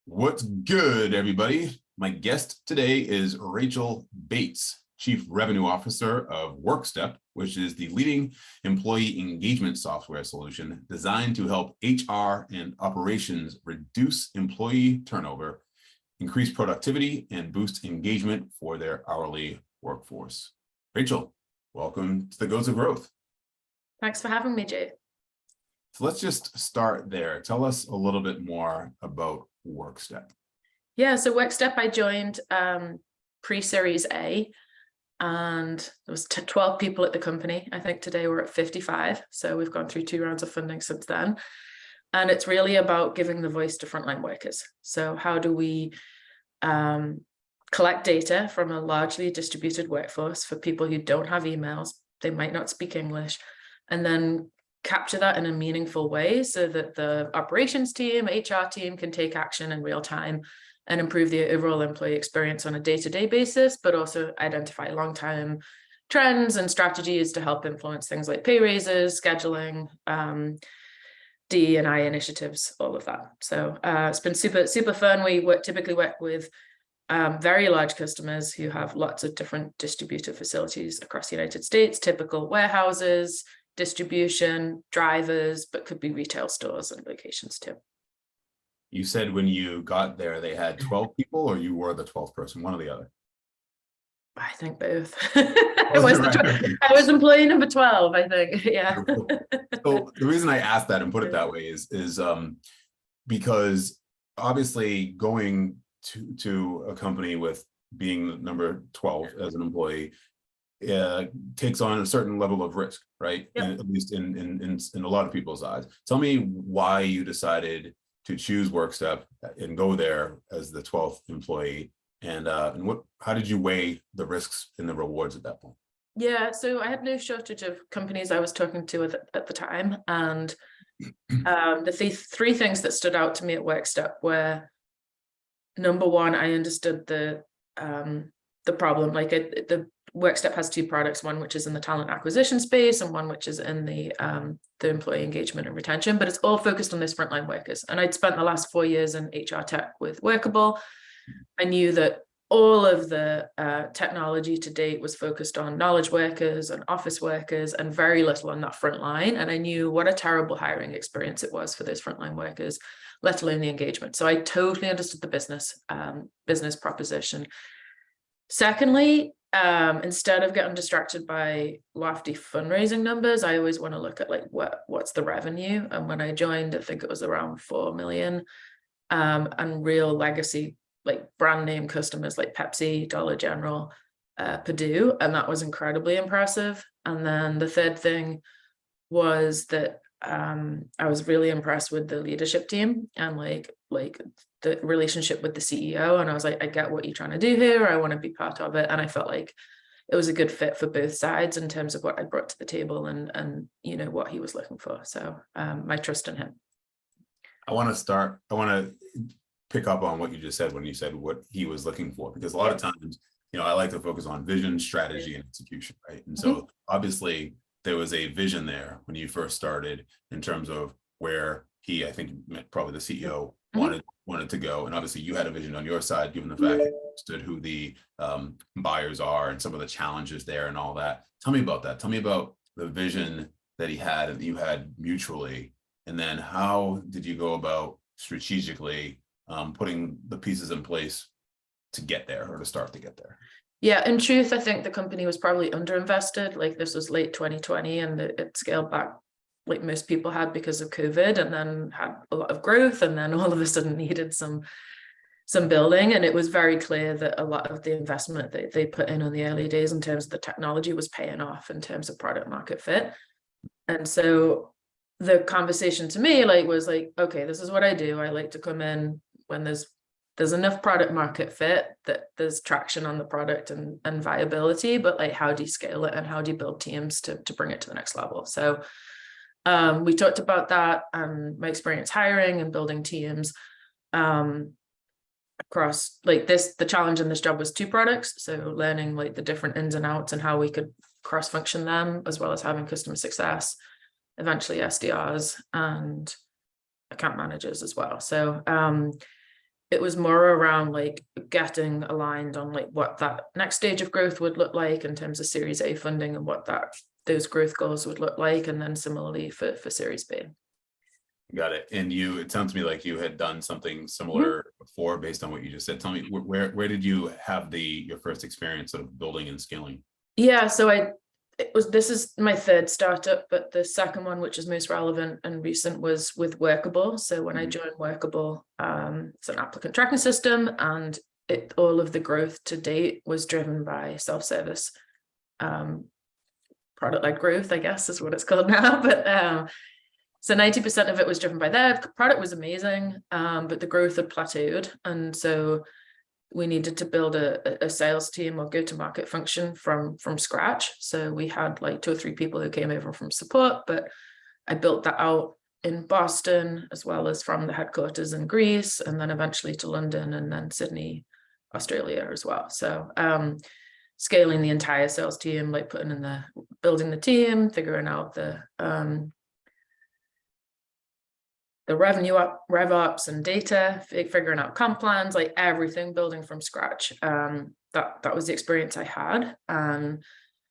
What's good, everybody? My guest today is Rachel Bates, Chief Revenue Officer of WorkStep, which is the leading employee engagement software solution designed to help HR and operations reduce employee turnover, increase productivity, and boost engagement for their hourly workforce. Rachel, welcome to the Goats of Growth. Thanks for having me, Jay. So let's just start there. Tell us a little bit more about WorkStep. Yeah, so WorkStep, I joined pre-Series A, and there was 12 people at the company. I think today we're at 55. So we've gone through 2 rounds of funding since then. And it's really about giving the voice to frontline workers. So how do we collect data from a largely distributed workforce for people who don't have emails, they might not speak English, and then capture that in a meaningful way so that the operations team, HR team can take action in real time and improve the overall employee experience on a day-to-day basis, but also identify long-term trends and strategies to help influence things like pay raises, scheduling, DE&I initiatives, all of that. So it's been super fun. We typically work with very large customers who have lots of different distributed facilities across the United States, typical warehouses, distribution, drivers, but could be retail stores and locations too. You said when you got there, they had 12 people, or you were the 12th person, one or the other? I think both. I was employee number 12, I think. Yeah. So the reason I asked that and put it that way is because obviously going to a company with being number 12 as an employee takes on a certain level of risk, right? Yep. At least in a lot of people's eyes. Tell me why you decided to choose WorkStep and go there as the 12th employee, and how did you weigh the risks and the rewards at that point? Yeah, so I had no shortage of companies I was talking to at the time, and the 3 things that stood out to me at WorkStep were, number one, I understood the problem. Like the WorkStep has 2 products, one which is in the talent acquisition space and one which is in the employee engagement and retention, but it's all focused on those frontline workers. And I'd spent the last 4 years in HR tech with Workable. I knew that all of the technology to date was focused on knowledge workers and office workers and very little on that front line. And I knew what a terrible hiring experience it was for those frontline workers, let alone the engagement. So I totally understood the business proposition. Secondly, instead of getting distracted by lofty fundraising numbers, I always want to look at like what's the revenue. And when I joined, I think it was around 4 million, and real legacy, like brand name customers like Pepsi, Dollar General, Purdue, and that was incredibly impressive. And then the third thing was that I was really impressed with the leadership team and like the relationship with the CEO. And I was like, I get what you're trying to do here. I want to be part of it. And I felt like it was a good fit for both sides in terms of what I brought to the table and you know what he was looking for. So my trust in him. I want to pick up on what you just said when you said what he was looking for, because a lot of times, I like to focus on vision, strategy, and execution, right? And so obviously there was a vision there when you first started in terms of where I think you meant probably the CEO wanted to go. And obviously you had a vision on your side, given the fact that you understood who the buyers are and some of the challenges there and all that. Tell me about that. Tell me about the vision that he had and that you had mutually. And then how did you go about strategically putting the pieces in place to get there, or to start to get there? Yeah, in truth, I think the company was probably underinvested. Like this was late 2020 and it scaled back like most people had because of COVID, and then had a lot of growth, and then all of a sudden needed some building. And it was very clear that a lot of the investment that they put in the early days in terms of the technology was paying off in terms of product market fit. And so the conversation to me was like, okay, this is what I do. I like to come in when there's enough product market fit that there's traction on the product and viability, but like, how do you scale it and how do you build teams to bring it to the next level? So we talked about that and my experience hiring and building teams across like this. The challenge in this job was 2 products. So learning like the different ins and outs and how we could cross-function them, as well as having customer success, eventually SDRs and account managers as well. So it was more around like getting aligned on like what that next stage of growth would look like in terms of Series A funding and what those growth goals would look like, and then similarly for Series B. Got it. And it sounds to me like you had done something similar before based on what you just said. Tell me, where did you have your first experience of building and scaling? Yeah, so this is my third startup, but the second one, which is most relevant and recent, was with Workable. So when I joined Workable, it's an applicant tracking system, and all of the growth to date was driven by self-service, product-led growth, I guess is what it's called now. But so 90% of it was driven by that. The product was amazing, but the growth had plateaued, and so we needed to build a sales team or go-to-market function from scratch. So we had like 2 or 3 people who came over from support, but I built that out in Boston, as well as from the headquarters in Greece, and then eventually to London, and then Sydney, Australia as well. So scaling the entire sales team, like building the team, figuring out the revenue rev ops and data, figuring out comp plans, like everything, building from scratch. That was the experience I had,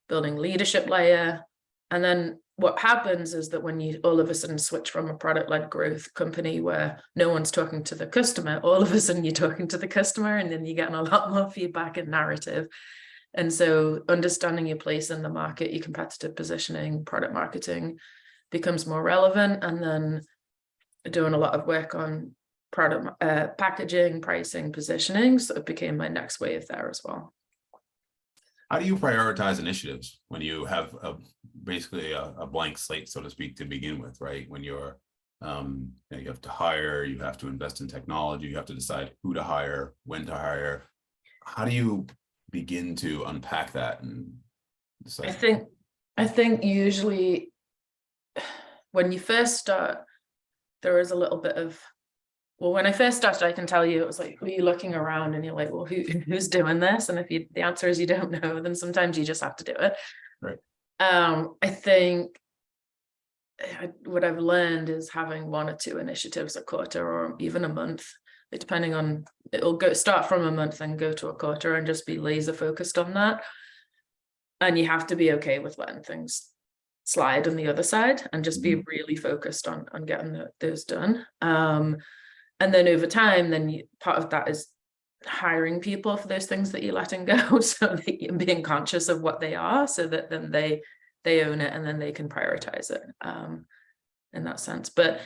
building leadership layer. And then what happens is that when you all of a sudden switch from a product-led growth company where no one's talking to the customer, all of a sudden you're talking to the customer, and then you're getting a lot more feedback and narrative. And so understanding your place in the market, your competitive positioning, product marketing becomes more relevant. And then doing a lot of work on product packaging, pricing, positioning. So it became my next wave there as well. How do you prioritize initiatives when you have basically a blank slate, so to speak, to begin with, right? When you have to hire, you have to invest in technology, you have to decide who to hire, when to hire. How do you begin to unpack that and decide? I think usually when you first start, there is a little bit of, well, when I first started, I can tell you, it was like, were you looking around and you're like, well, who's doing this? And if the answer is you don't know, then sometimes you just have to do it. Right. I think what I've learned is having 1 or 2 initiatives a quarter, or even a month, depending on, it'll start from a month and go to a quarter, and just be laser focused on that. And you have to be okay with letting things slide on the other side, and just be really focused on getting those done. And then over time, then part of that is hiring people for those things that you're letting go, so that you're being conscious of what they are, so that then they own it, and then they can prioritize it in that sense. But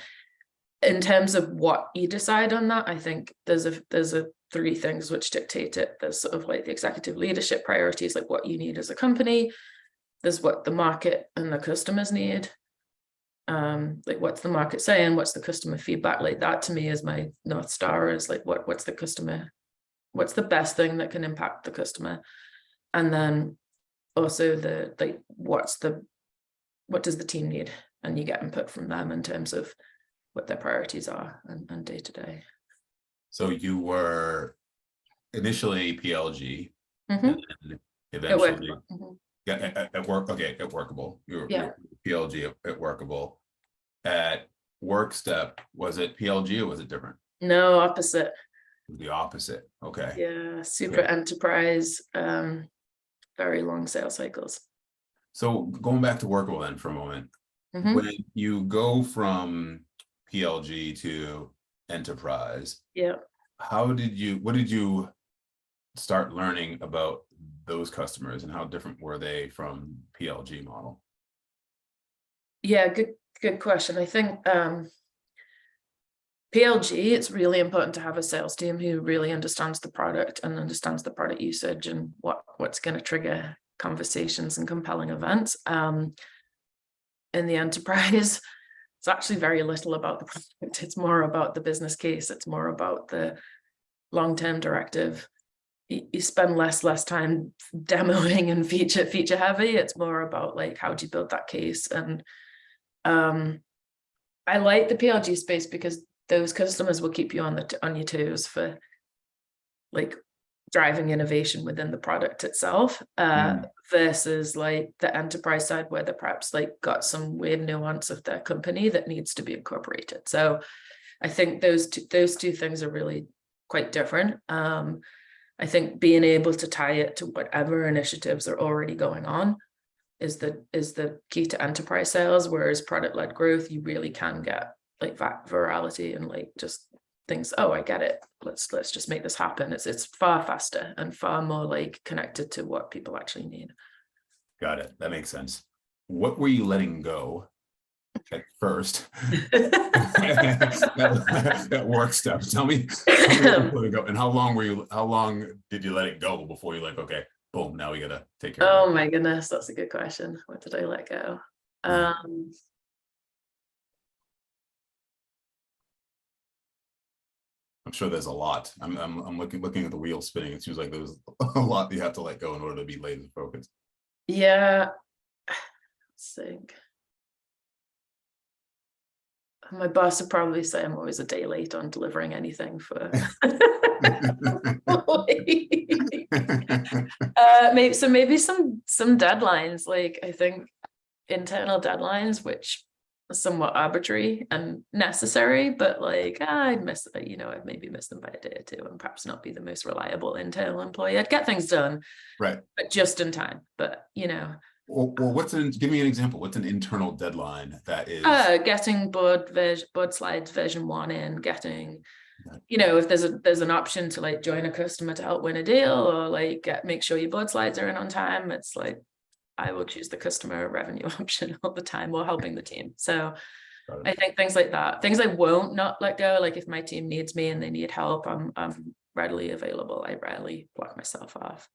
in terms of what you decide on that, I think there's a 3 things which dictate it. There's sort of like the executive leadership priorities, like what you need as a company. There's what the market and the customers need. Like what's the market saying, what's the customer feedback? Like that to me is my North Star, is like what's the customer, what's the best thing that can impact the customer? And then also what does the team need? And you get input from them in terms of what their priorities are and day to day. So you were initially PLG, and then eventually at Workable. You were PLG at Workable. At Workstep, was it PLG or was it different? No, opposite. The opposite. Okay. Yeah, super enterprise, very long sales cycles. So going back to Workable then for a moment, when you go from PLG to enterprise, what did you start learning about those customers, and how different were they from PLG model? Yeah, good question. I think PLG, it's really important to have a sales team who really understands the product and understands the product usage and what's going to trigger conversations and compelling events. In the enterprise, it's actually very little about the product. It's more about the business case. It's more about the long-term directive. You spend less time demoing and feature heavy. It's more about like, how do you build that case? And I like the PLG space because those customers will keep you on your toes for like driving innovation within the product itself, versus like the enterprise side, where they're perhaps like got some weird nuance of their company that needs to be incorporated. So I think those two things are really quite different. I think being able to tie it to whatever initiatives are already going on is the key to enterprise sales, whereas product-led growth, you really can get like virality and like just things, oh, I get it, let's just make this happen. It's far faster and far more like connected to what people actually need. Got it. That makes sense. What were you letting go at first? that work stuff. Tell me let it go. And how long did you let it go before you're like, okay, boom, now we gotta take care of Oh my goodness, that's a good question. What did I let go? I'm sure there's a lot. I'm looking at the wheel spinning. It seems like there's a lot you have to let go in order to be laser focused. Yeah, let's think. My boss would probably say I'm always a day late on delivering anything for maybe some deadlines, like I think internal deadlines, which are somewhat arbitrary and necessary, but like I'd miss, I'd maybe miss them by a day or two and perhaps not be the most reliable internal employee. I'd get things done, right, but just in time. But well, give me an example. What's an internal deadline that is getting board slides version 1 in, getting, if there's an option to like join a customer to help win a deal, or like make sure your board slides are in on time, it's like I will choose the customer revenue option all the time, or helping the team. So I think things like that, things I won't not let go, like if my team needs me and they need help, I'm readily available. I rarely block myself off.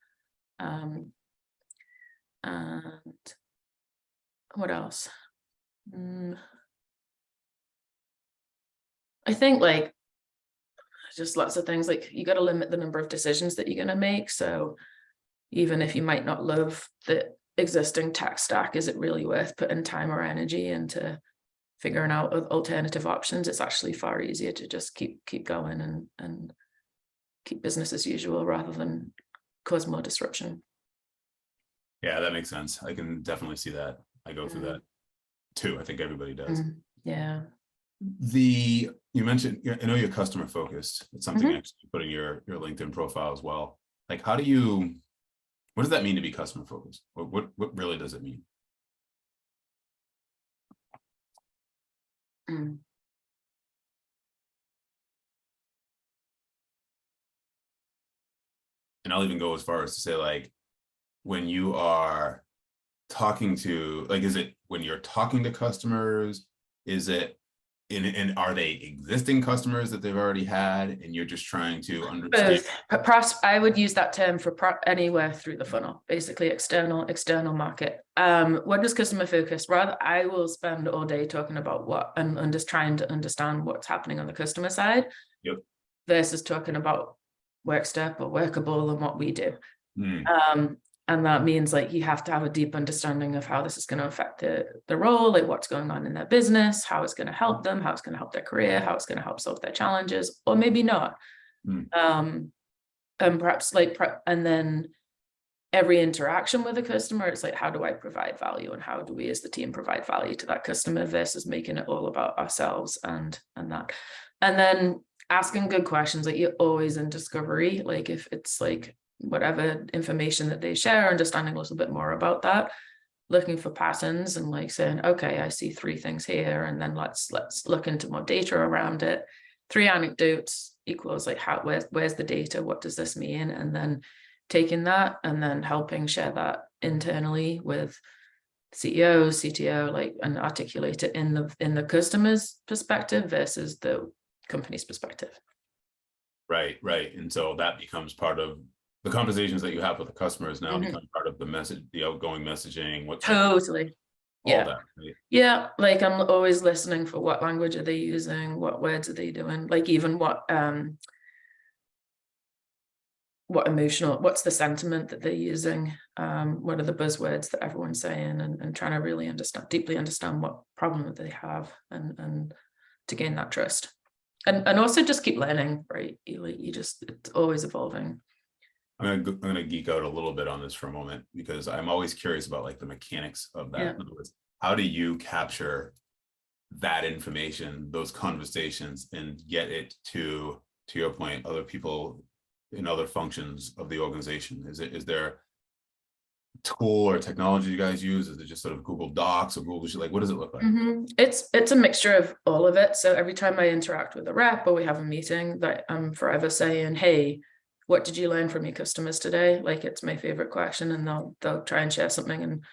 And what else? I think like just lots of things, like you got to limit the number of decisions that you're going to make. So even if you might not love the existing tech stack, is it really worth putting time or energy into figuring out alternative options? It's actually far easier to just keep going and keep business as usual rather than cause more disruption. Yeah, that makes sense. I can definitely see that. I go through that too. I think everybody does. Yeah. You mentioned, I know you're customer focused. It's something actually you put in your LinkedIn profile as well. Like, what does that mean to be customer focused? What really does it mean? And I'll even go as far as to say, like, when you are talking to, like, is it when you're talking to customers? Is it and are they existing customers that they've already had and you're just trying to understand? Both. I would use that term for anywhere through the funnel, basically external market. What does customer focus? Rather, I will spend all day talking about what and just trying to understand what's happening on the customer side, versus talking about Workstep or Workable and what we do. And that means like you have to have a deep understanding of how this is going to affect the role, like what's going on in their business, how it's going to help them, how it's going to help their career, how it's going to help solve their challenges, or maybe not. And perhaps and then every interaction with a customer, it's like, how do I provide value, and how do we as the team provide value to that customer, versus making it all about ourselves and that. And then asking good questions, like you're always in discovery, like if it's like whatever information that they share, understanding a little bit more about that, looking for patterns and like saying, okay, I see 3 things here, and then let's look into more data around it. 3 anecdotes equals like where's the data, what does this mean, and then taking that and then helping share that internally with CEO, CTO, like, and articulate it in the customer's perspective versus the company's perspective. Right. And so that becomes part of the conversations that you have with the customers now, become part of the message, the outgoing messaging. Totally. All that, right? Yeah, like I'm always listening for what language are they using, what words are they doing, like even what's the sentiment that they're using, what are the buzzwords that everyone's saying, and trying to really deeply understand what problem that they have, and to gain that trust, and also just keep learning, right? It's always evolving. I'm gonna geek out a little bit on this for a moment, because I'm always curious about like the mechanics of that. In other words, how do you capture that information, those conversations, and get it to to your point, other people in other functions of the organization? Is there tool or technology you guys use? Is it just sort of Google Docs or Google Sheet? Like, what does it look like? It's a mixture of all of it. So every time I interact with a rep or we have a meeting, that I'm forever saying, hey, what did you learn from your customers today? Like, it's my favorite question, and they'll try and share something, and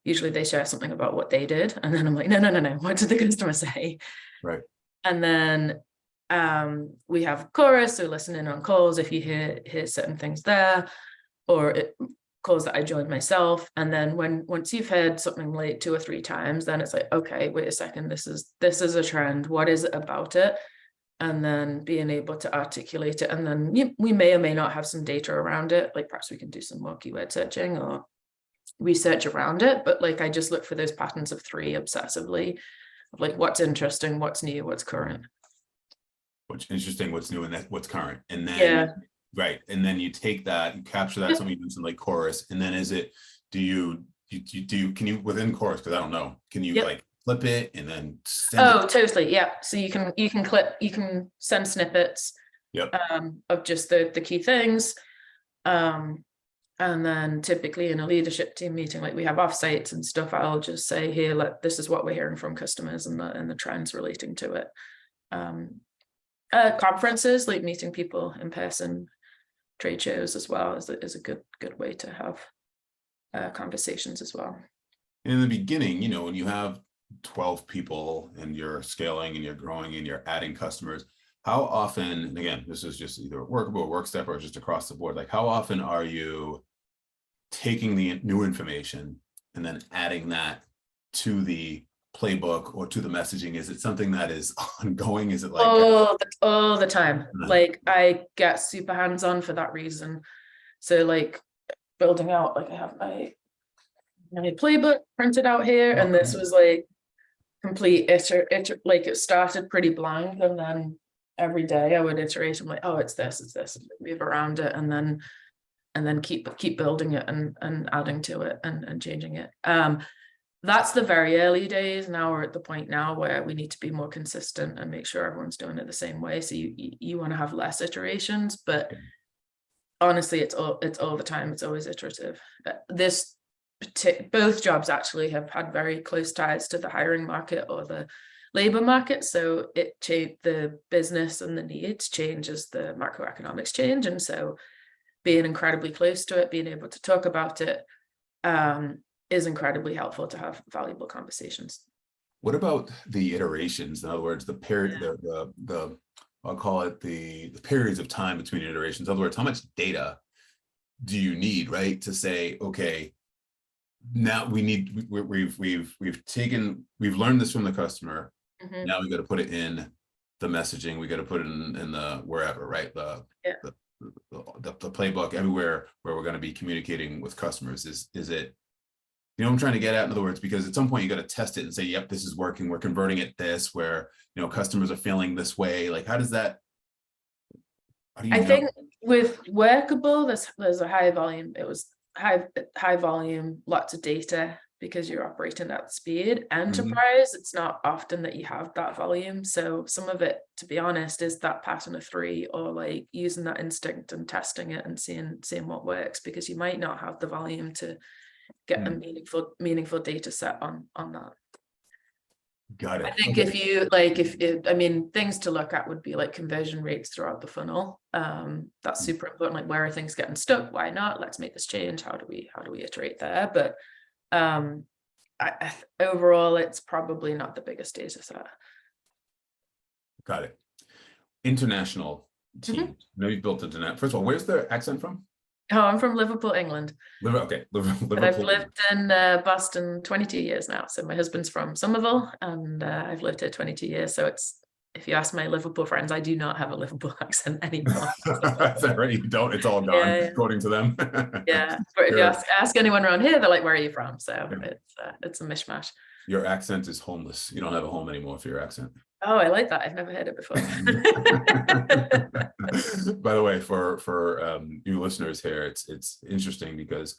usually they share something about what they did, and then I'm like, no, what did the customer say? Right. And then we have Chorus, so listen in on calls if you hear certain things there, or calls that I joined myself. And then once you've heard something like 2 or 3 times, then it's like, okay, wait a second, this is a trend. What is it about it? And then being able to articulate it. And then we may or may not have some data around it. Like, perhaps we can do some more keyword searching or research around it. But like, I just look for those patterns of 3 obsessively, of like, what's interesting, what's new, what's current. What's interesting, what's new, and what's current. And then right. And then you take that, you capture that, something you mentioned like Chorus. And then can you within Chorus, because I don't know, can you like flip it and then send it? Totally. Yeah. So you can send snippets of just the key things. And then typically in a leadership team meeting, like we have offsites and stuff, I'll just say, here, this is what we're hearing from customers and the trends relating to it. Conferences, like meeting people in person, trade shows as well is a good way to have conversations as well. In the beginning, when you have 12 people and you're scaling and you're growing and you're adding customers, how often, and again, this is just either Workable or Workstep or just across the board, like how often are you taking the new information and then adding that to the playbook or to the messaging? Is it something that is ongoing? Is it like all the time? Like, I get super hands-on for that reason. So like building out, like I have my playbook printed out here, and this was like complete like it started pretty blank, and then every day I would iterate. I'm like, oh, it's this, and move around it, and then keep building it and adding to it and changing it. That's the very early days. Now we're at the point now where we need to be more consistent and make sure everyone's doing it the same way. So you want to have less iterations, but honestly, it's all the time. It's always iterative. Both jobs actually have had very close ties to the hiring market or the labor market. So the business and the needs change as the macroeconomics change. And so being incredibly close to it, being able to talk about it, is incredibly helpful to have valuable conversations. What about the iterations? In other words, the period, the I'll call it the periods of time between iterations. In other words, how much data do you need, right, to say, okay, now we've learned this from the customer. Now we got to put it in the messaging. We got to put it in the wherever, right? The playbook, everywhere where we're going to be communicating with customers. Is it? I'm trying to get at, in other words, because at some point you got to test it and say, yep, this is working. We're converting it this, where, customers are feeling this way. Like, how does that? I think with Workable, there's a high volume. It was high volume, lots of data, because you're operating at speed. Enterprise, it's not often that you have that volume. So some of it, to be honest, is that pattern of 3, or like using that instinct and testing it and seeing what works, because you might not have the volume to get a meaningful data set on that. Got it. I think if things to look at would be like conversion rates throughout the funnel. That's super important. Like, where are things getting stuck? Why not? Let's make this change. How do we iterate there? But overall, it's probably not the biggest data set. Got it. International team. I know you've built internet. First of all, where's the accent from? Oh, I'm from Liverpool, England. Okay, Liverpool. But I've lived in Boston 22 years now. So my husband's from Somerville, and I've lived here 22 years. So if you ask my Liverpool friends, I do not have a Liverpool accent anymore. Is that right? You don't? It's all gone, according to them. But if you ask anyone around here, they're like, "Where are you from?" So it's a mishmash. Your accent is homeless. You don't have a home anymore for your accent. Oh, I like that. I've never heard it before. By the way, for new listeners here, it's interesting because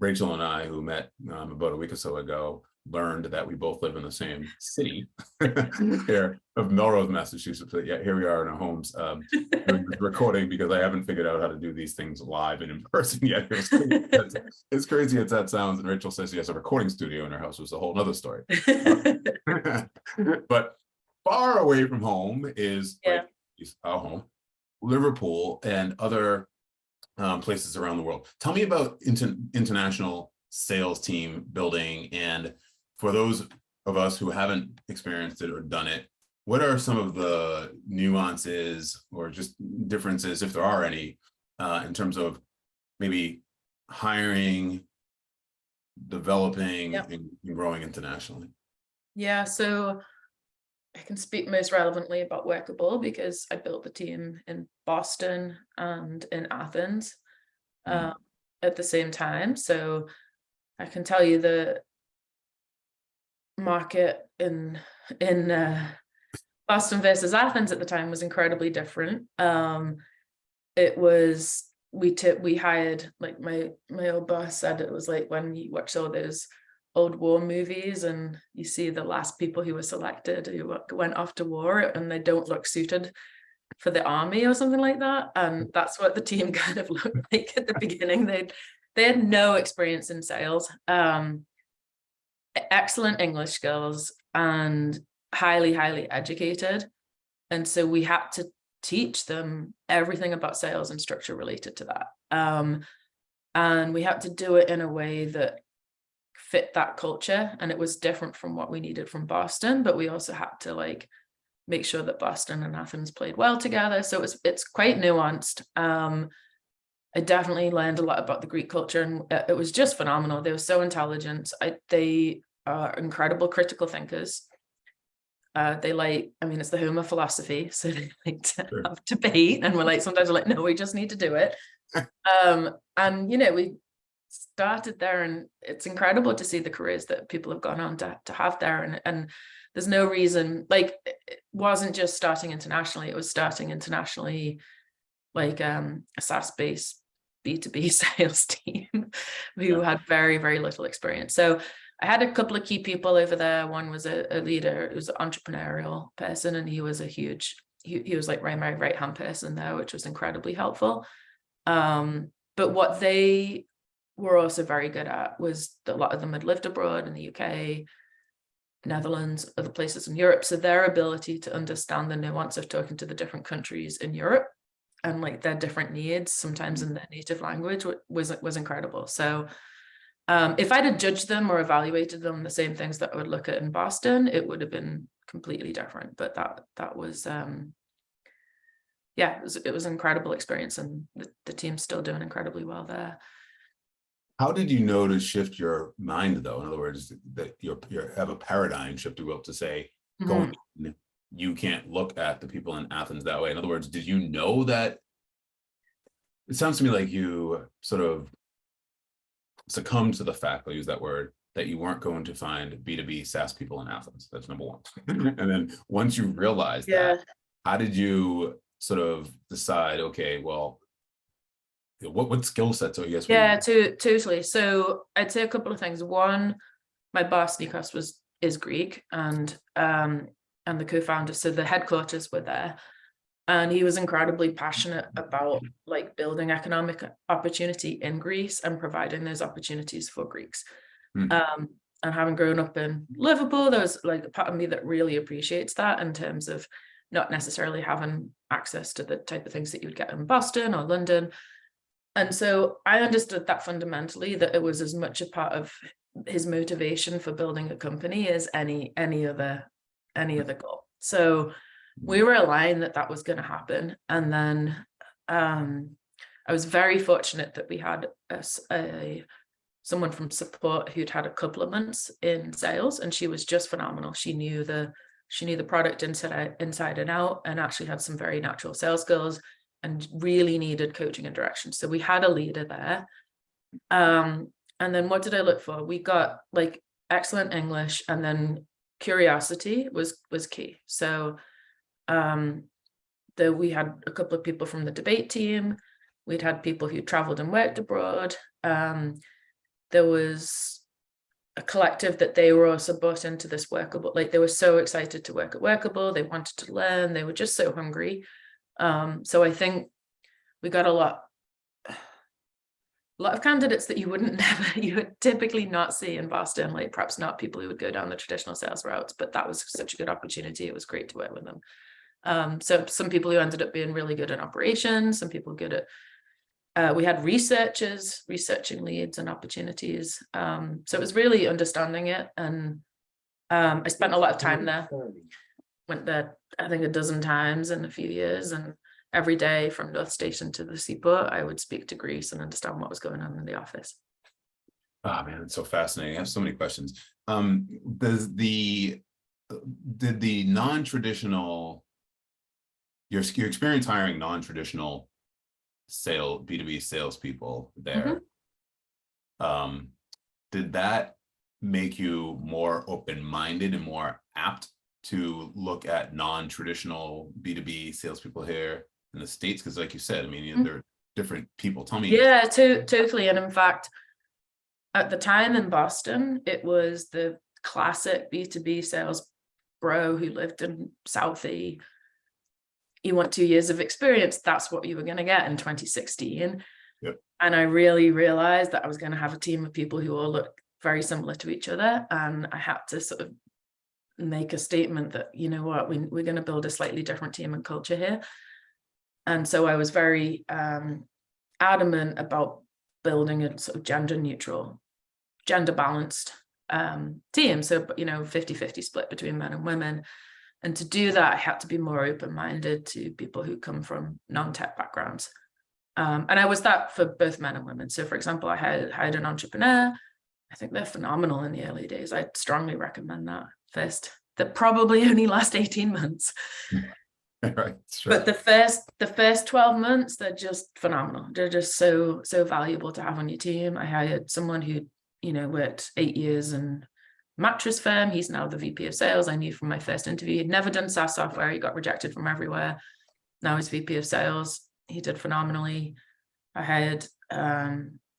Rachel and I, who met about a week or so ago, learned that we both live in the same city here of Melrose, Massachusetts. But yeah, here we are in our homes doing this recording because I haven't figured out how to do these things live and in person yet. It's crazy as that sounds. And Rachel says she has a recording studio in her house, which is a whole other story. But far away from home is like our home, Liverpool, and other places around the world. Tell me about international sales team building, and for those of us who haven't experienced it or done it, what are some of the nuances or just differences, if there are any, in terms of maybe hiring, developing, and growing internationally? Yeah, so I can speak most relevantly about Workable because I built the team in Boston and in Athens at the same time. So I can tell you the market in Boston versus Athens at the time was incredibly different. It was we hired, like my old boss said, it was like when you watch all those old war movies and you see the last people who were selected who went off to war and they don't look suited for the army or something like that. And that's what the team kind of looked like at the beginning. They had no experience in sales, excellent English skills, and highly educated. And so we had to teach them everything about sales and structure related to that. And we had to do it in a way that fit that culture. And it was different from what we needed from Boston, but we also had to like make sure that Boston and Athens played well together. So it's quite nuanced. I definitely learned a lot about the Greek culture, and it was just phenomenal. They were so intelligent. They are incredible critical thinkers. They like, I mean, it's the home of philosophy, so they like to have debate, and we're like, sometimes we're like, no, we just need to do it. And you know, we started there, and it's incredible to see the careers that people have gone on to have there, and there's no reason, like, it wasn't just starting internationally, it was starting internationally like a SaaS-based B2B sales team who had very little experience. So I had a couple of key people over there. One was a leader, it was an entrepreneurial person, and he was a huge, he was like my right-hand person there, which was incredibly helpful. But what they were also very good at was that a lot of them had lived abroad in the UK, Netherlands, other places in Europe. So their ability to understand the nuance of talking to the different countries in Europe and like their different needs, sometimes in their native language, was incredible. So if I'd have judged them or evaluated them the same things that I would look at in Boston, it would have been completely different. But that was yeah, it was an incredible experience, and the team's still doing incredibly well there. How did you know to shift your mind, though? In other words, that you have a paradigm shift, to be able to say, going in, you can't look at the people in Athens that way. In other words, did you know that? It sounds to me like you sort of succumbed to the fact, I'll use that word, that you weren't going to find B2B SaaS people in Athens. That's number one. And then once you realized that, how did you sort of decide, okay, well, what skill sets, I guess? Yeah, totally. So I'd say a couple of things. One, my boss Nikos is Greek, and the co-founder, so the headquarters were there, and he was incredibly passionate about like building economic opportunity in Greece and providing those opportunities for Greeks. And having grown up in Liverpool, there was like a part of me that really appreciates that, in terms of not necessarily having access to the type of things that you would get in Boston or London. And so I understood that fundamentally, that it was as much a part of his motivation for building a company as any other goal. So we were aligned that was going to happen. And then I was very fortunate that we had someone from support who'd had a couple of months in sales, and she was just phenomenal. She knew the product inside and out, and actually had some very natural sales skills, and really needed coaching and direction. So we had a leader there. And then what did I look for? We got like excellent English, and then curiosity was key. So we had a couple of people from the debate team. We'd had people who traveled and worked abroad. There was a collective that they were also bought into this Workable. Like they were so excited to work at Workable. They wanted to learn. They were just so hungry. So I think we got a lot of candidates that you would typically not see in Boston, like perhaps not people who would go down the traditional sales routes, but that was such a good opportunity. It was great to work with them. So some people who ended up being really good at operations, some people good at, we had researchers researching leads and opportunities. So it was really understanding it. And I spent a lot of time there, went there, I think 12 times in a few years, and every day from North Station to the seaport, I would speak to Greece and understand what was going on in the office. Oh man, it's so fascinating. I have so many questions. Did the non-traditional, your experience hiring non-traditional B2B salespeople there, did that make you more open-minded and more apt to look at non-traditional B2B salespeople here in the States? Because like you said, I mean, they're different people. Tell me. Yeah, totally. And in fact, at the time in Boston, it was the classic B2B sales bro who lived in Southie. You want 2 years of experience, that's what you were going to get in 2016. Yep. And I really realized that I was going to have a team of people who all look very similar to each other. And I had to sort of make a statement that, you know what, we're going to build a slightly different team and culture here. And so I was very adamant about building a sort of gender neutral, gender balanced team. So, 50-50 split between men and women. And to do that, I had to be more open-minded to people who come from non-tech backgrounds. And I was that for both men and women. So for example, I hired an entrepreneur. I think they're phenomenal in the early days. I'd strongly recommend that first. That probably only last 18 months. Right, sure. But the first 12 months, they're just phenomenal. They're just so valuable to have on your team. I hired someone who, worked 8 years in mattress firm. He's now the VP of sales. I knew from my first interview, he'd never done SaaS software. He got rejected from everywhere. Now he's VP of sales. He did phenomenally. I hired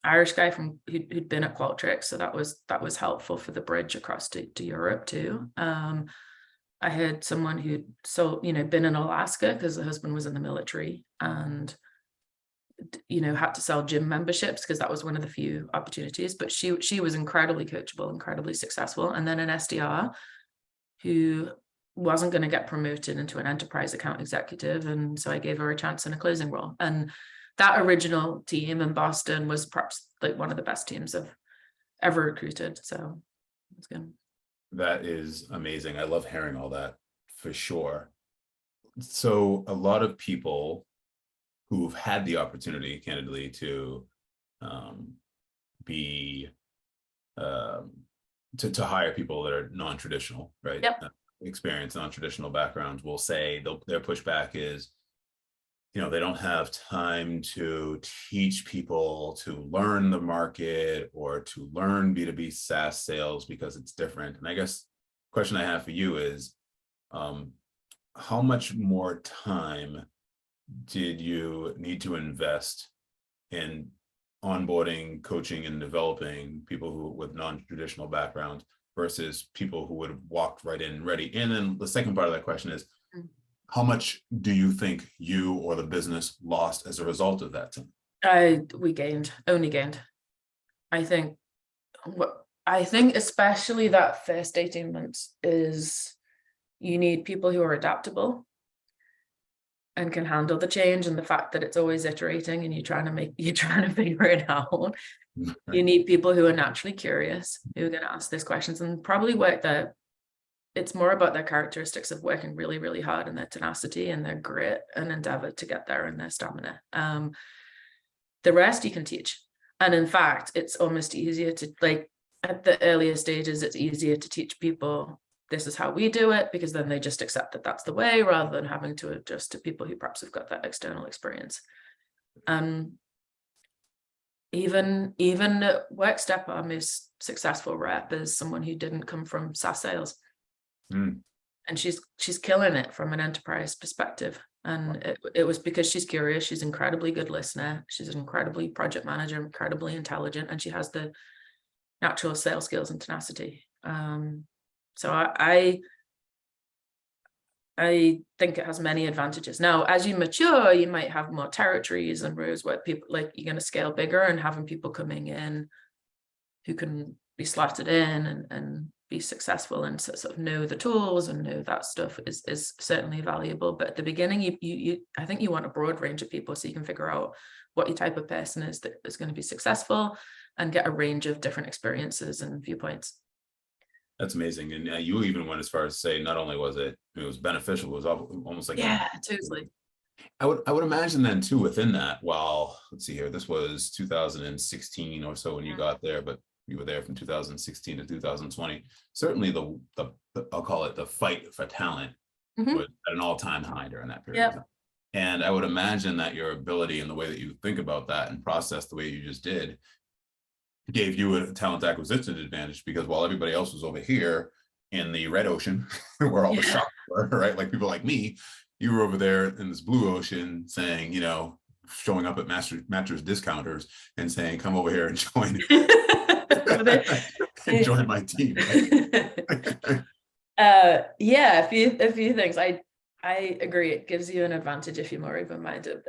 Irish guy who'd been at Qualtrics, so that was helpful for the bridge across to Europe too. I had someone who'd been in Alaska because the husband was in the military and had to sell gym memberships because that was one of the few opportunities, but she was incredibly coachable, incredibly successful. And then an SDR who wasn't going to get promoted into an enterprise account executive, and so I gave her a chance in a closing role. And that original team in Boston was perhaps like one of the best teams I've ever recruited. So it's good. That is amazing. I love hearing all that for sure. So a lot of people who've had the opportunity, candidly, to to hire people that are non-traditional, right? Yep. Experience, non-traditional backgrounds will say their pushback is, they don't have time to teach people to learn the market or to learn B2B SaaS sales because it's different. And I guess the question I have for you is, how much more time did you need to invest in onboarding, coaching, and developing people who with non-traditional backgrounds versus people who would have walked right in ready? And then the second part of that question is, how much do you think you or the business lost as a result of that? We only gained. I think especially that first 18 months is you need people who are adaptable and can handle the change and the fact that it's always iterating and you're trying to figure it out. You need people who are naturally curious, who are going to ask these questions and probably work there. It's more about their characteristics of working really, really hard and their tenacity and their grit and endeavor to get there and their stamina. The rest you can teach. And in fact, it's almost easier to, like, at the earlier stages, it's easier to teach people this is how we do it, because then they just accept that that's the way rather than having to adjust to people who perhaps have got that external experience. Even at Workstep, our most successful rep is someone who didn't come from SaaS sales. And she's killing it from an enterprise perspective. And it was because she's curious. She's an incredibly good listener. She's an incredibly project manager, incredibly intelligent, and she has the natural sales skills and tenacity. So I think it has many advantages. Now, as you mature, you might have more territories and rows where people, like, you're going to scale bigger, and having people coming in who can be slotted in and be successful and sort of know the tools and know that stuff is certainly valuable. But at the beginning, I think you want a broad range of people so you can figure out what your type of person is that is going to be successful and get a range of different experiences and viewpoints. That's amazing. And you even went as far as to say, not only was it was beneficial, it was almost like Yeah, totally. I would imagine then too within that. Well, let's see here. This was 2016 or so when you got there, but you were there from 2016 to 2020. Certainly the I'll call it the fight for talent was at an all-time high during that period. Yep. And I would imagine that your ability and the way that you think about that and process the way you just did gave you a talent acquisition advantage, because while everybody else was over here in the red ocean where all the shops were, right? Like people like me, you were over there in this blue ocean saying, you know, showing up at mattress discounters and saying, come over here and join and join my team. Right? Yeah, a few things. I agree. It gives you an advantage if you're more open-minded.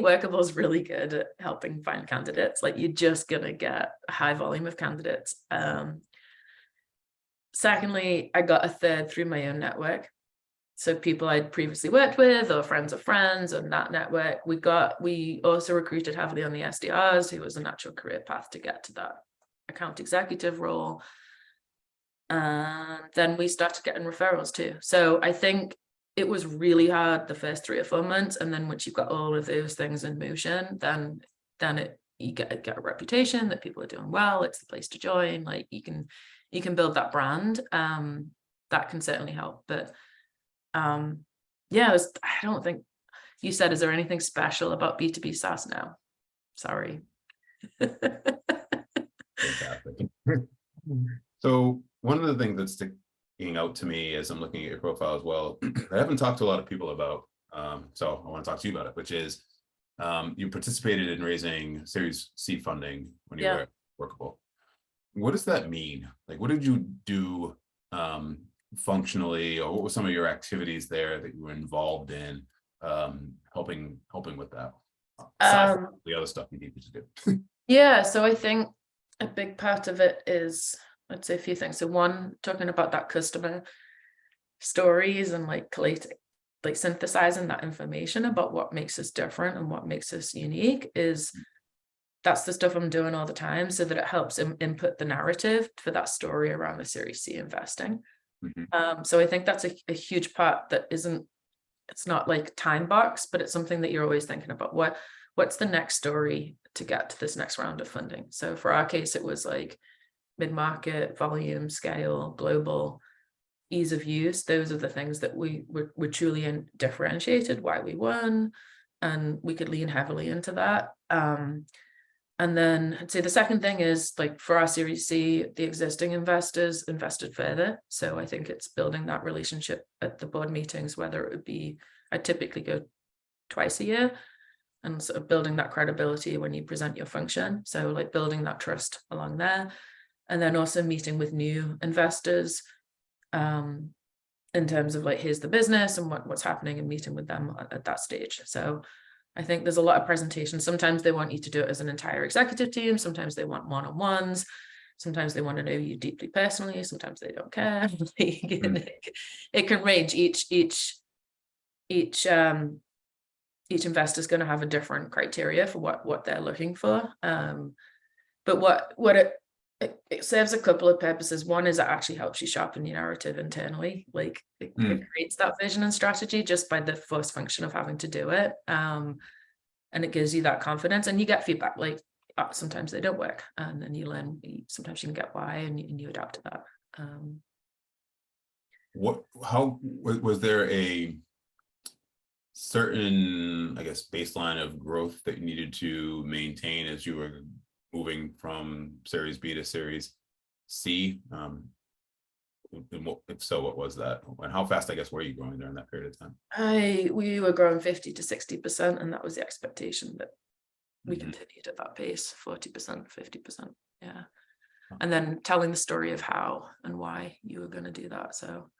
Workable is really good at helping find candidates. Like, you're just gonna get a high volume of candidates. Secondly, I got a third through my own network. So people I'd previously worked with, or friends of friends, and that network. We also recruited heavily on the SDRs, who was a natural career path to get to that account executive role. And then we started getting referrals too. So I think it was really hard the first 3 or 4 months, and then once you've got all of those things in motion, then you get a reputation that people are doing well. It's the place to join. Like, you can build that brand. That can certainly help. But yeah, I don't think you said, is there anything special about B2B SaaS now? Sorry. Fantastic. So one of the things that's sticking out to me as I'm looking at your profile as well, I haven't talked to a lot of people about, so I want to talk to you about it, which is you participated in raising Series C funding when you were at Workable. What does that mean? Like, what did you do functionally, or what were some of your activities there that you were involved in helping with that? Aside from the other stuff you needed to do. Yeah, so I think a big part of it is, I'd say a few things. So one, talking about that customer stories and like synthesizing that information about what makes us different and what makes us unique, that's the stuff I'm doing all the time, so that it helps input the narrative for that story around the Series C investing. So I think that's a huge part that it's not like time box, but it's something that you're always thinking about. What's the next story to get to this next round of funding? So for our case, it was like mid-market, volume, scale, global, ease of use. Those are the things that we were truly differentiated, why we won, and we could lean heavily into that. And then I'd say the second thing is, like, for our Series C, the existing investors invested further. So I think it's building that relationship at the board meetings, whether it would be, I typically go twice a year, and sort of building that credibility when you present your function. So like building that trust along there. And then also meeting with new investors in terms of like, here's the business and what's happening, and meeting with them at that stage. So I think there's a lot of presentations. Sometimes they want you to do it as an entire executive team. Sometimes they want one-on-ones. Sometimes they want to know you deeply personally. Sometimes they don't care. It can range. Each investor is going to have a different criteria for what they're looking for. But what it serves a couple of purposes. One is it actually helps you sharpen your narrative internally. Like it creates that vision and strategy just by the force function of having to do it. And it gives you that confidence, and you get feedback. Like sometimes they don't work, and then you learn, sometimes you can get why, and you adapt to that. How was there a certain, I guess, baseline of growth that you needed to maintain as you were moving from Series B to Series C? If so, what was that? And how fast, I guess, were you growing during that period of time? We were growing 50 to 60%, and that was the expectation that we continued at that pace, 40%, 50%. Yeah. and then telling the story of how and why you were going to do that. So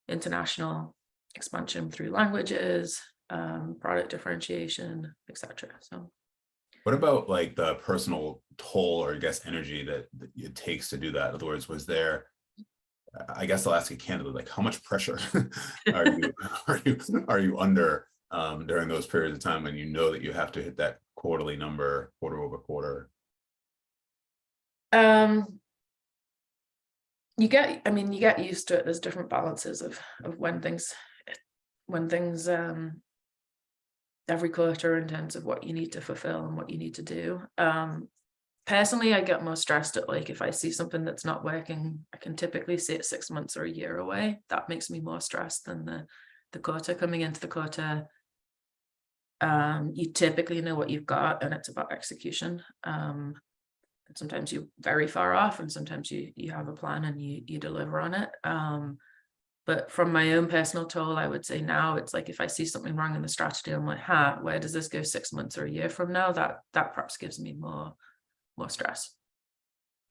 international expansion through languages, product differentiation, etc. So what about like the personal toll or I guess energy that it takes to do that? In other words, was there, I guess I'll ask you candidly, like how much pressure are you are you under during those periods of time when you know that you have to hit that quarterly number quarter over quarter? You get used to it. There's different balances of when things every quarter in terms of what you need to fulfill and what you need to do. Personally, I get more stressed at like if I see something that's not working, I can typically see it 6 months or a year away. That makes me more stressed than the quarter. Coming into the quarter, you typically know what you've got, and it's about execution. Sometimes you're very far off, and sometimes you have a plan and you deliver on it. But from my own personal toll, I would say now it's like if I see something wrong in the strategy, I'm like, where does this go 6 months or a year from now? That perhaps gives me more stress.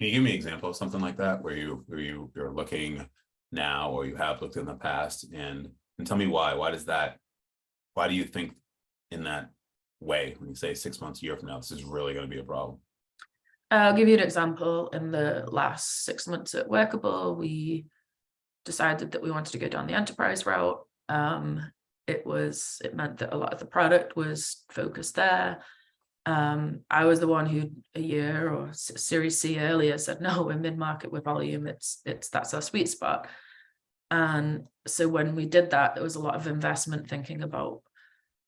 Can you give me an example of something like that where you're looking now or you have looked in the past, and tell me why? Why do you think in that way when you say 6 months, a year from now, this is really going to be a problem? I'll give you an example. In the last 6 months at Workable, we decided that we wanted to go down the enterprise route. It meant that a lot of the product was focused there. I was the one who a year or Series C earlier said, no, we're mid-market with volume. That's our sweet spot. And so when we did that, there was a lot of investment thinking about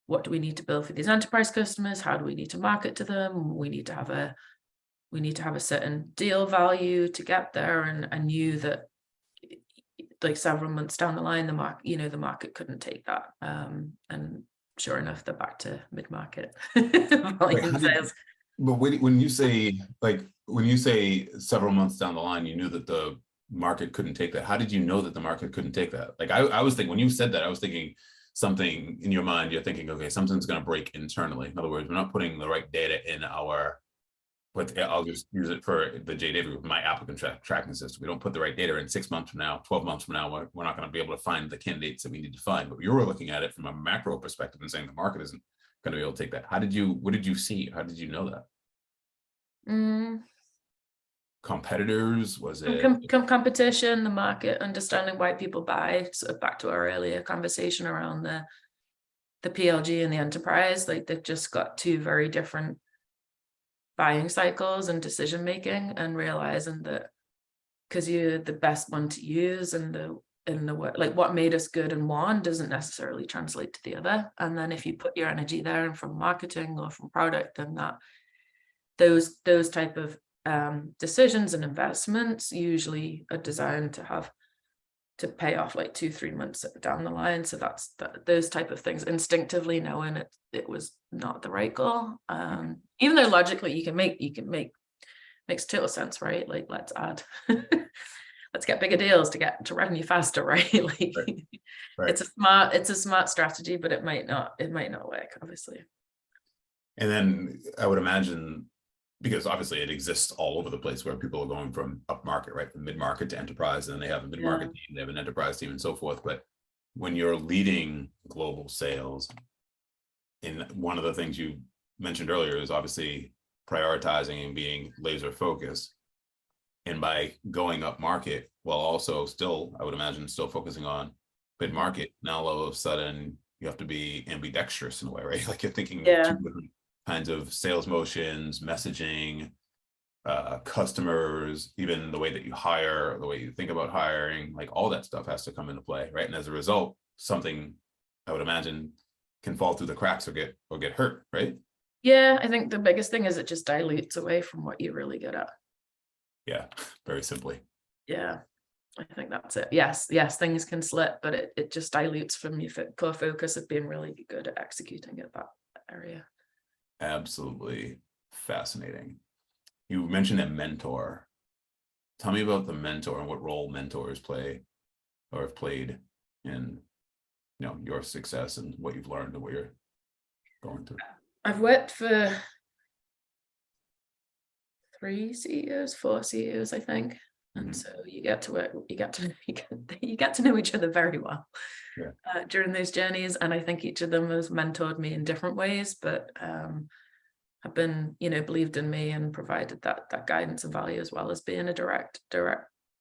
what do we need to build for these enterprise customers? How do we need to market to them? We need to have a certain deal value to get there. And I knew that like several months down the line, the market couldn't take that. And sure enough, they're back to mid-market volume sales. But when you say several months down the line, you knew that the market couldn't take that. How did you know that the market couldn't take that? Like I was thinking, when you said that, I was thinking something in your mind, you're thinking, okay, something's going to break internally. In other words, we're not putting the right data in but I'll just use it for the JDavid Group, my applicant tracking system. We don't put the right data in 6 months from now, 12 months from now, we're not going to be able to find the candidates that we need to find. But you were looking at it from a macro perspective and saying the market isn't going to be able to take that. What did you see? How did you know that? Competitors? Was it competition, the market, understanding why people buy? So back to our earlier conversation around the PLG and the enterprise, like they've just got two very different buying cycles and decision making, and realizing that because you're the best one to use and like what made us good in one doesn't necessarily translate to the other. And then if you put your energy there and from marketing or from product, then those type of decisions and investments usually are designed to pay off like 2-3 months down the line. So that's those type of things, instinctively knowing it was not the right goal. Even though logically you can make makes total sense, right? Like let's get bigger deals to get to revenue faster, right? Like right. It's a smart strategy, but it might not work, obviously. And then I would imagine, because obviously it exists all over the place where people are going from upmarket, right, from mid-market to enterprise, and then they have a mid-market team, they have an enterprise team, and so forth. But when you're leading global sales, and one of the things you mentioned earlier is obviously prioritizing and being laser focused, and by going up market while also still, I would imagine, still focusing on mid-market, now all of a sudden you have to be ambidextrous in a way, right? Like you're thinking of two different kinds of sales motions, messaging, customers, even the way that you hire, the way you think about hiring, like all that stuff has to come into play, right? And as a result, something I would imagine can fall through the cracks or get hurt, right? Yeah, I think the biggest thing is it just dilutes away from what you're really good at. Yeah, very simply. Yeah, I think that's it. Yes, things can slip, but it just dilutes from your core focus of being really good at executing at that area. Absolutely fascinating. You mentioned a mentor. Tell me about the mentor and what role mentors play or have played in, your success and what you've learned and what you're going through. I've worked for 4 CEOs, I think. And Mhm. so you get to work, you get to know each other very well Yeah. during those journeys. And I think each of them has mentored me in different ways, but have been, believed in me and provided that guidance and value, as well as being a direct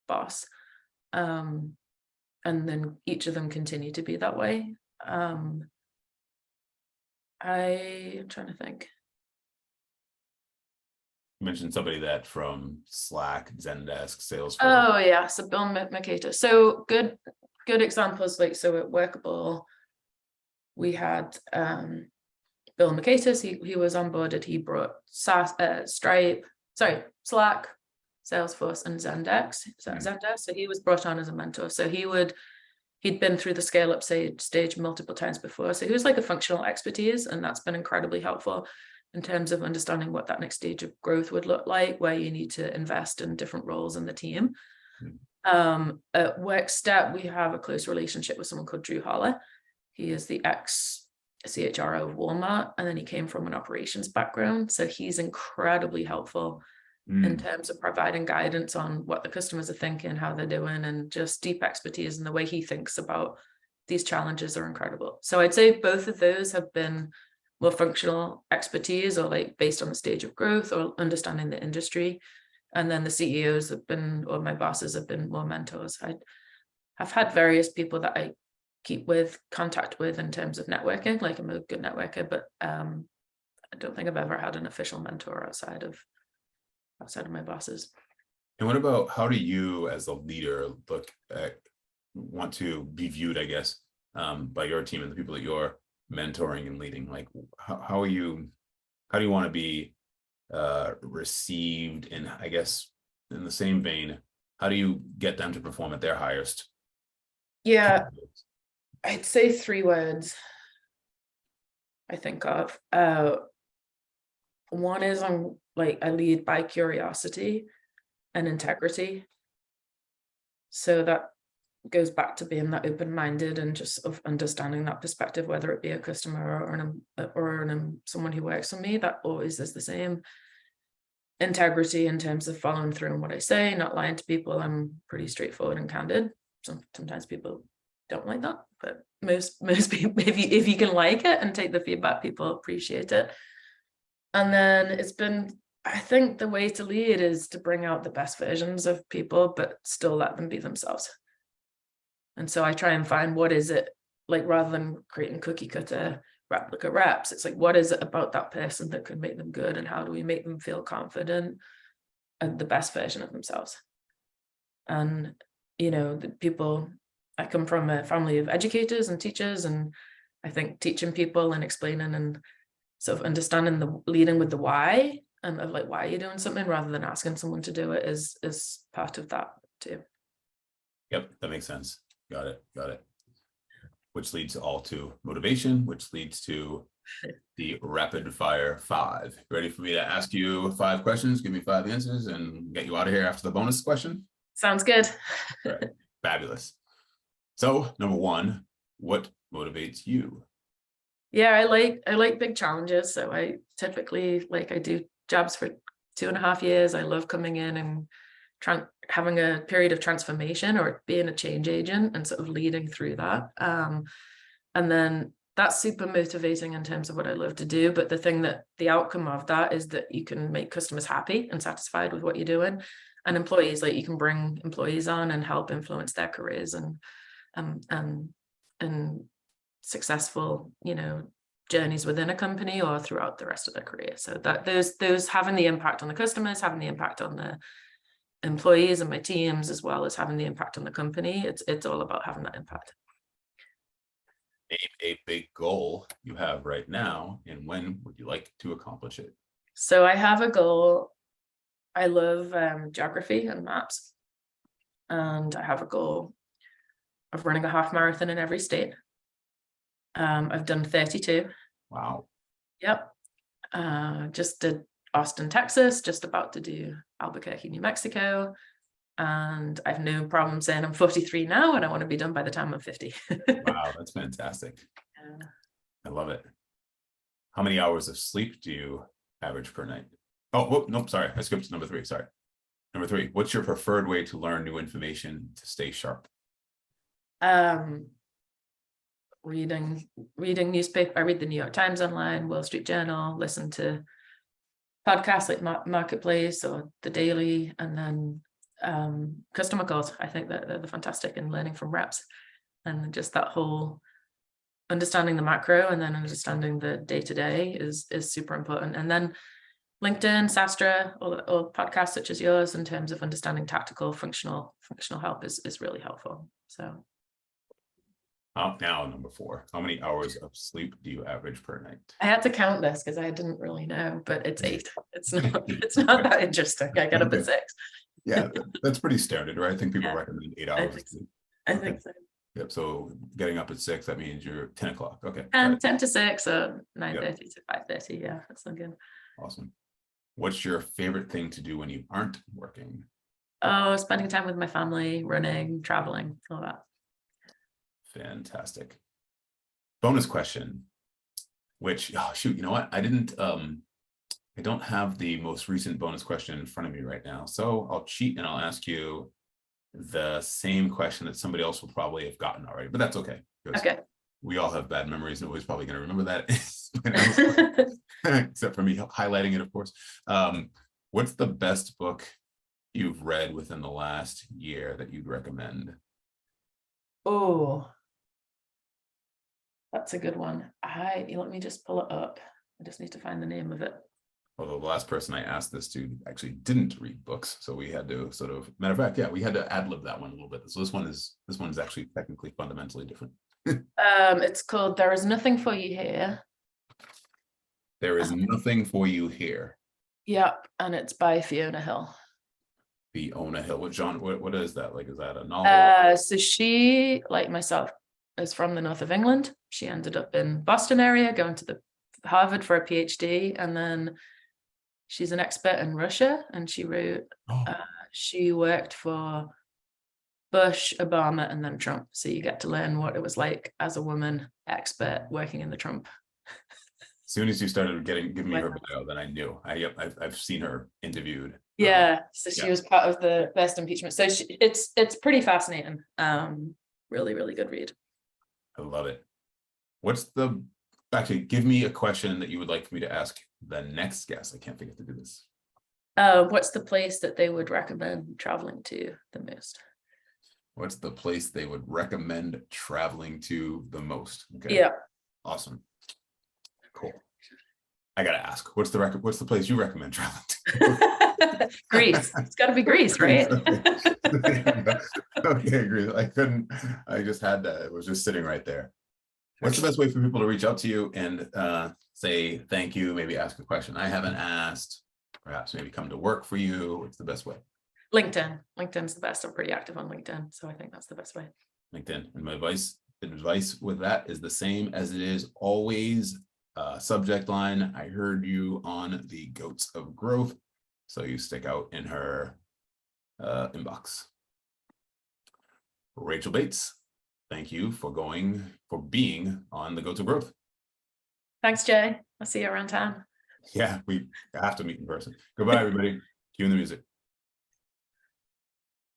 boss. And then each of them continue to be that way. I'm trying to think. You mentioned somebody that from Slack, Zendesk, Salesforce. Oh yeah, so Bill Makata. So good examples. Like, so at Workable, we had Bill Makata. He was onboarded. He brought Slack, Salesforce, and Zendesk. Zendesk. So he was brought on as a mentor. So he'd been through the scale up stage multiple times before. So he was like a functional expertise, and that's been incredibly helpful in terms of understanding what that next stage of growth would look like, where you need to invest in different roles in the team. At Workstep, we have a close relationship with someone called Drew Holler. He is the ex-CHRO of Walmart, and then he came from an operations background. So he's incredibly helpful in terms of providing guidance on what the customers are thinking, how they're doing, and just deep expertise in the way he thinks about these challenges are incredible. So I'd say both of those have been more functional expertise, or like based on the stage of growth or understanding the industry. And then the CEOs have been, or my bosses have been, more mentors. I've had various people that I keep contact with in terms of networking. Like, I'm a good networker, but I don't think I've ever had an official mentor outside of my bosses. And what about, how do you as a leader want to be viewed, I guess, by your team and the people that you're mentoring and leading? Like, how do you want to be received? And I guess in the same vein, how do you get them to perform at their highest? Yeah, I'd say 3 words I think of. One is I lead by curiosity and integrity. So that goes back to being that open-minded and just of understanding that perspective, whether it be a customer or someone who works for me. That always is the same. Integrity in terms of following through on what I say, not lying to people. I'm pretty straightforward and candid. Sometimes people don't like that, but most people, if you can like it and take the feedback, people appreciate it. And then I think the way to lead is to bring out the best versions of people, but still let them be themselves. And so I try and find, what is it, like, rather than creating cookie cutter replica reps, it's like, what is it about that person that could make them good, and how do we make them feel confident and the best version of themselves? And the people, I come from a family of educators and teachers, and I think teaching people and explaining and sort of understanding leading with the why, and of like, why are you doing something, rather than asking someone to do it, is part of that too. Yep, that makes sense. Got it. Which leads all to motivation, which leads to the rapid fire 5. Ready for me to ask you 5 questions? Give me 5 answers and get you out of here after the bonus question? Sounds good. Right. Fabulous. So, number 1, what motivates you? Yeah, I like big challenges. So I typically, I do jobs for 2.5 years. I love coming in and having a period of transformation, or being a change agent and sort of leading through that. And then that's super motivating in terms of what I love to do. But the outcome of that is that you can make customers happy and satisfied with what you're doing. And employees, like, you can bring employees on and help influence their careers and successful, journeys within a company or throughout the rest of their career. So that those having the impact on the customers, having the impact on the employees and my teams, as well as having the impact on the company. It's all about having that impact. Name a big goal you have right now, and when would you like to accomplish it? So I have a goal. I love geography and maps, and I have a goal of running a half marathon in every state. I've done 32. Wow. Yep. Just did Austin, Texas, just about to do Albuquerque, New Mexico. And I've no problem saying I'm 43 now, and I want to be done by the time I'm 50. Wow, that's fantastic. I love it. How many hours of sleep do you average per night? Oh, whoop, nope, sorry. I skipped to number 3. Sorry. Number 3, what's your preferred way to learn new information to stay sharp? Reading newspaper. I read the New York Times online, Wall Street Journal, listen to podcasts like Marketplace or The Daily, and then customer calls. I think that they're fantastic in learning from reps, and just that whole understanding the macro and then understanding the day-to-day is super important. And then LinkedIn, Sastra, or podcasts such as yours in terms of understanding tactical functional help is really helpful. So Now number 4, how many hours of sleep do you average per night? I had to count this because I didn't really know, but it's 8. It's not that interesting. I get up at 6. Yeah, that's pretty standard, right? I think people Yeah. recommend 8 hours. I think so. Yep. So getting up at 6, that means you're 10 o'clock. Okay. And 10 to 6 or 9:30 to 5:30. Yeah, that's not good. Awesome. What's your favorite thing to do when you aren't working? Oh, spending time with my family, running, traveling, all that. Fantastic. Bonus question, which, oh shoot, you know what? I don't have the most recent bonus question in front of me right now. So I'll cheat and I'll ask you the same question that somebody else will probably have gotten already, but that's okay. Okay. We all have bad memories. Nobody's probably going to remember that, except for me highlighting it, of course. What's the best book you've read within the last year that you'd recommend? Oh, that's a good one. Let me just pull it up. I just need to find the name of it. Although the last person I asked this to actually didn't read books, so we had to sort of, matter of fact, yeah, we had to ad-lib that one a little bit. So this one is actually technically fundamentally different. It's called There Is Nothing for You Here. There is nothing for you here. Yep, and it's by Fiona Hill. Fiona Hill. What genre? What is that? Like, is that a novel? So she, like myself, is from the north of England. She ended up in Boston area, going to the Harvard for a PhD, and then she's an expert in Russia. And she wrote. She worked for Bush, Obama, and then Trump. So you get to learn what it was like as a woman expert working in the Trump. As soon as you started giving me her bio, then I knew. I've seen her interviewed. Yeah, so she was part of the first impeachment. So it's pretty fascinating. Really, really good read. I love it. Actually, give me a question that you would like for me to ask the next guest. I can't forget to do this. What's the place that they would recommend traveling to the most? What's the place they would recommend traveling to the most? Okay. Yeah. Awesome. Cool. I gotta ask, what's the place you recommend traveling to? Greece. It's got to be Greece, right? Okay, Greece. I just had that. It was just sitting right there. What's the best way for people to reach out to you and say thank you, maybe ask a question I haven't asked, perhaps maybe come to work for you? What's the best way? LinkedIn. LinkedIn's the best. I'm pretty active on LinkedIn, so I think that's the best way. LinkedIn. And my advice with that is the same as it is always. Subject line: I heard you on the Goats of Growth, so you stick out in her inbox. Rachel Bates, thank you for being on the Goats of Growth. Thanks, Jay. I'll see you around town. Yeah, we have to meet in person. Goodbye, everybody. Cue the music.